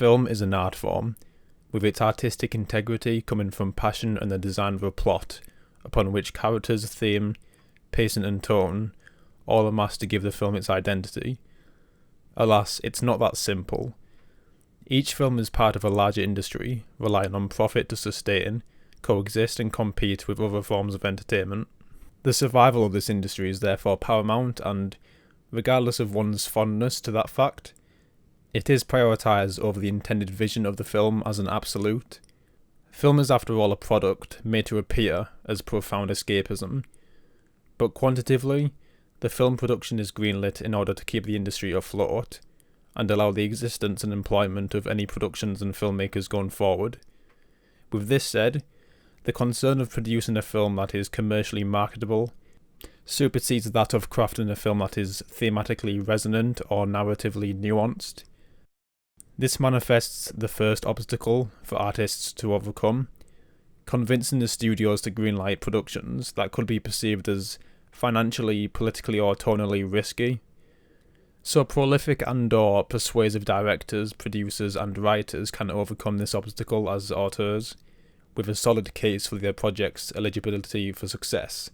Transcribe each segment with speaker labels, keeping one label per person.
Speaker 1: Film is an art form, with its artistic integrity coming from passion and the design of a plot, upon which characters, theme, pacing and tone all amass to give the film its identity. Alas, it's not that simple. Each film is part of a larger industry, relying on profit to sustain, coexist and compete with other forms of entertainment. The survival of this industry is therefore paramount and, regardless of one's fondness to that fact, it is prioritised over the intended vision of the film as an absolute. Film is after all a product made to appear as profound escapism, but quantitatively, the film production is greenlit in order to keep the industry afloat and allow the existence and employment of any productions and filmmakers going forward. With this said, the concern of producing a film that is commercially marketable supersedes that of crafting a film that is thematically resonant or narratively nuanced. This manifests the first obstacle for artists to overcome, convincing the studios to greenlight productions that could be perceived as financially, politically or tonally risky. So prolific and/or persuasive directors, producers and writers can overcome this obstacle as auteurs, with a solid case for their project's eligibility for success.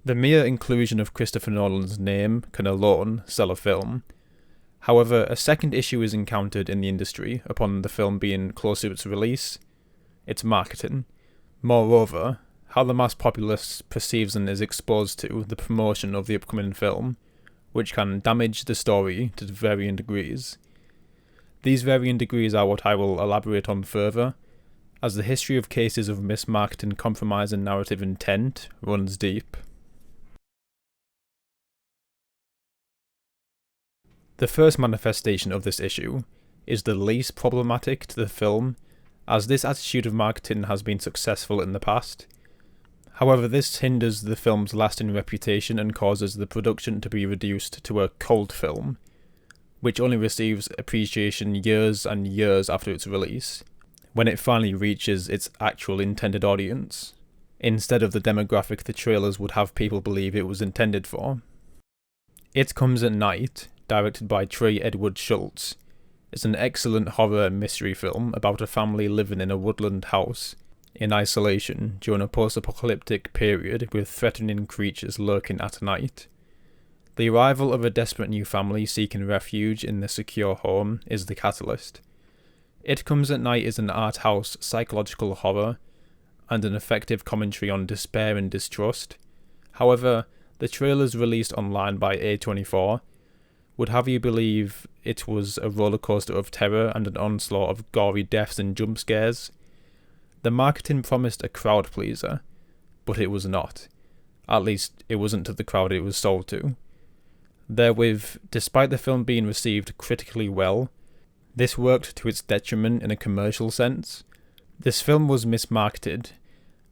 Speaker 1: The mere inclusion of Christopher Nolan's name can alone sell a film. However, a second issue is encountered in the industry upon the film being close to its release: its marketing. Moreover, how the mass populace perceives and is exposed to the promotion of the upcoming film, which can damage the story to varying degrees. These varying degrees are what I will elaborate on further, as the history of cases of mismarketing, compromise and narrative intent runs deep. The first manifestation of this issue is the least problematic to the film, as this attitude of marketing has been successful in the past. However, this hinders the film's lasting reputation and causes the production to be reduced to a cult film, which only receives appreciation years and years after its release, when it finally reaches its actual intended audience, instead of the demographic the trailers would have people believe it was intended for. It Comes at Night, directed by Trey Edward Schultz, is an excellent horror mystery film about a family living in a woodland house in isolation during a post-apocalyptic period with threatening creatures lurking at night. The arrival of a desperate new family seeking refuge in their secure home is the catalyst. It Comes at Night is an art house psychological horror and an effective commentary on despair and distrust. However, the trailers released online by A24 would have you believe it was a rollercoaster of terror and an onslaught of gory deaths and jump scares. The marketing promised a crowd pleaser, but it was not. At least, it wasn't to the crowd it was sold to. Therewith, despite the film being received critically well, this worked to its detriment in a commercial sense. This film was mismarketed,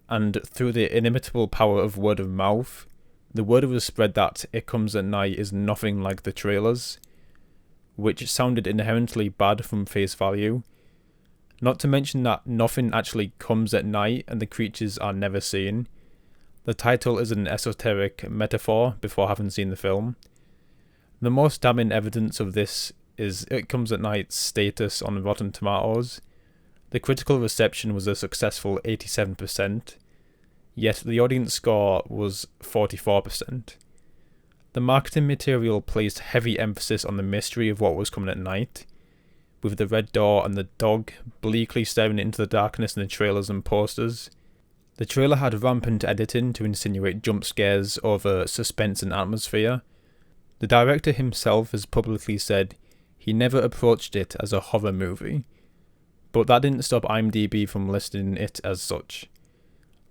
Speaker 1: and through the inimitable power of word of mouth, the word was spread that It Comes at Night is nothing like the trailers, which sounded inherently bad from face value. Not to mention that nothing actually comes at night and the creatures are never seen. The title is an esoteric metaphor before having seen the film. The most damning evidence of this is It Comes at Night's status on Rotten Tomatoes. The critical reception was a successful 87%. Yet the audience score was 44%. The marketing material placed heavy emphasis on the mystery of what was coming at night, with the red door and the dog bleakly staring into the darkness in the trailers and posters. The trailer had rampant editing to insinuate jump scares over suspense and atmosphere. The director himself has publicly said he never approached it as a horror movie, but that didn't stop IMDb from listing it as such.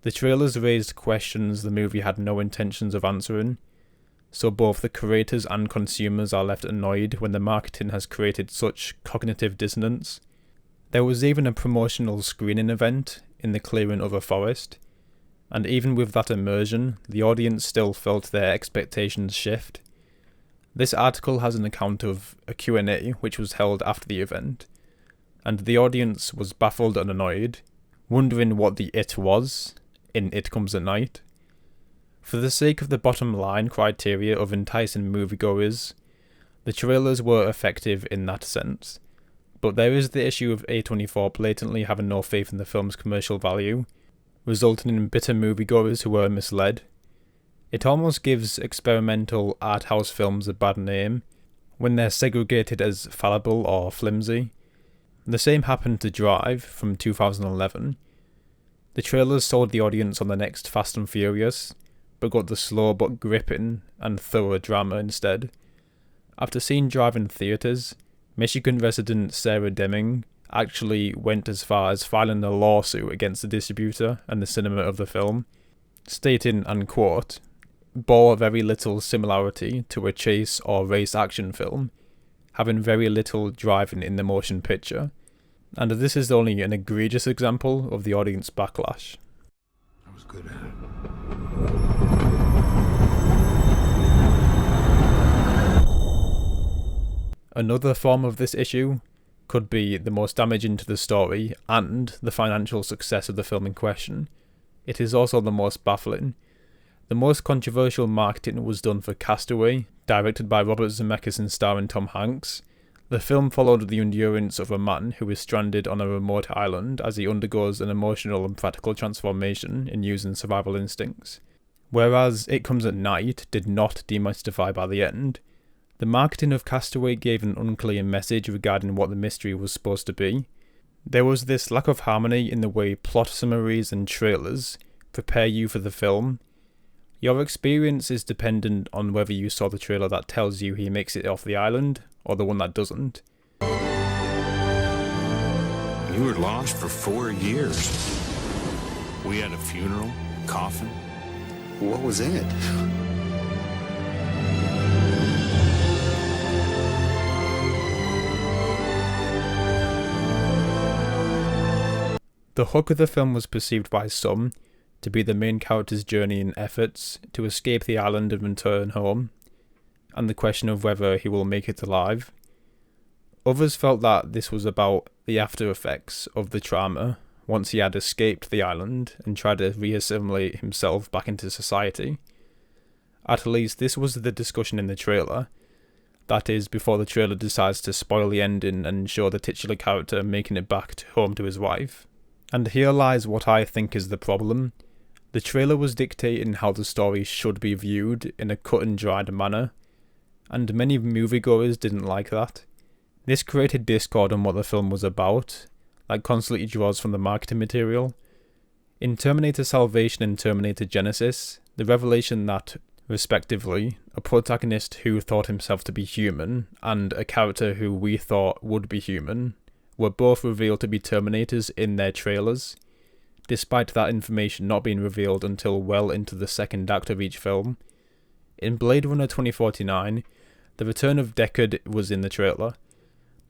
Speaker 1: The trailers raised questions the movie had no intentions of answering, so both the creators and consumers are left annoyed when the marketing has created such cognitive dissonance. There was even a promotional screening event in the clearing of a forest, and even with that immersion, the audience still felt their expectations shift. This article has an account of a Q&A which was held after the event, and the audience was baffled and annoyed, wondering what the it was in It Comes at Night. For the sake of the bottom line criteria of enticing moviegoers, the trailers were effective in that sense, But there is the issue of A24 blatantly having no faith in the film's commercial value, resulting in bitter moviegoers who were misled. It almost gives experimental art house films a bad name when they're segregated as fallible or flimsy. The same happened to Drive from 2011. The trailers sold the audience on the next Fast and Furious, but got the slow but gripping and thorough drama instead. After seeing Drive in theatres, Michigan resident Sarah Deming actually went as far as filing a lawsuit against the distributor and the cinema of the film, stating, and quote, "bore very little similarity to a chase or race action film, having very little driving in the motion picture," and this is only an egregious example of the audience backlash.
Speaker 2: I was good at it.
Speaker 1: Another form of this issue could be the most damaging to the story and the financial success of the film in question. It is also the most baffling. The most controversial marketing was done for Castaway, directed by Robert Zemeckis and starring Tom Hanks. The film followed the endurance of a man who is stranded on a remote island as he undergoes an emotional and practical transformation in using survival instincts. Whereas It Comes at Night did not demystify by the end, the marketing of Castaway gave an unclear message regarding what the mystery was supposed to be. There was this lack of harmony in the way plot summaries and trailers prepare you for the film. Your experience is dependent on whether you saw the trailer that tells you he makes it off the island, or the one that doesn't.
Speaker 2: You were lost for 4 years. We had a funeral, coffin.
Speaker 3: What was in it?
Speaker 1: The hook of the film was perceived by some to be the main character's journey and efforts to escape the island and return home, and the question of whether he will make it alive. Others felt that this was about the after effects of the trauma once he had escaped the island and tried to reassimilate himself back into society. At least this was the discussion in the trailer. That is, before the trailer decides to spoil the ending and show the titular character making it back home to his wife. And here lies what I think is the problem. The trailer was dictating how the story should be viewed in a cut and dried manner, and many moviegoers didn't like that. This created discord on what the film was about, that constantly draws from the marketing material. In Terminator Salvation and Terminator Genesis, the revelation that, respectively, a protagonist who thought himself to be human and a character who we thought would be human were both revealed to be Terminators in their trailers, despite that information not being revealed until well into the second act of each film. In Blade Runner 2049, the return of Deckard was in the trailer.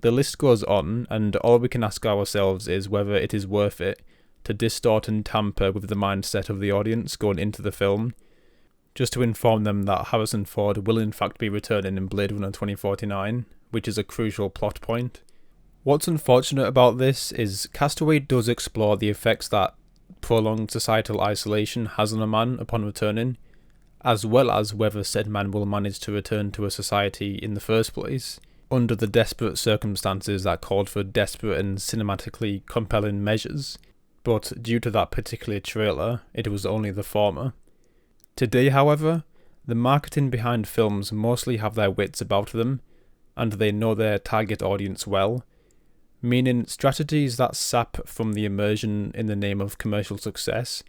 Speaker 1: The list goes on, and all we can ask ourselves is whether it is worth it to distort and tamper with the mindset of the audience going into the film, just to inform them that Harrison Ford will in fact be returning in Blade Runner 2049, which is a crucial plot point. What's unfortunate about this is Castaway does explore the effects that prolonged societal isolation has on a man upon returning, as well as whether said man will manage to return to a society in the first place, under the desperate circumstances that called for desperate and cinematically compelling measures, but due to that particular trailer, it was only the former. Today, however, the marketing behind films mostly have their wits about them, and they know their target audience well, meaning strategies that sap from the immersion in the name of commercial success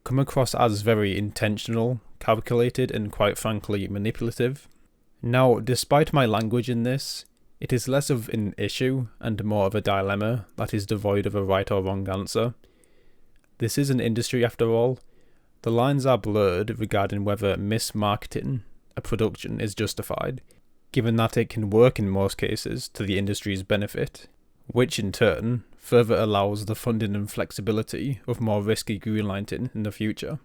Speaker 1: come across as very intentional, calculated, and quite frankly manipulative. Now, despite my language in this, it is less of an issue and more of a dilemma that is devoid of a right or wrong answer. This is an industry after all. The lines are blurred regarding whether mismarketing a production is justified, given that it can work in most cases to the industry's benefit, which in turn further allows the funding and flexibility of more risky greenlighting in the future.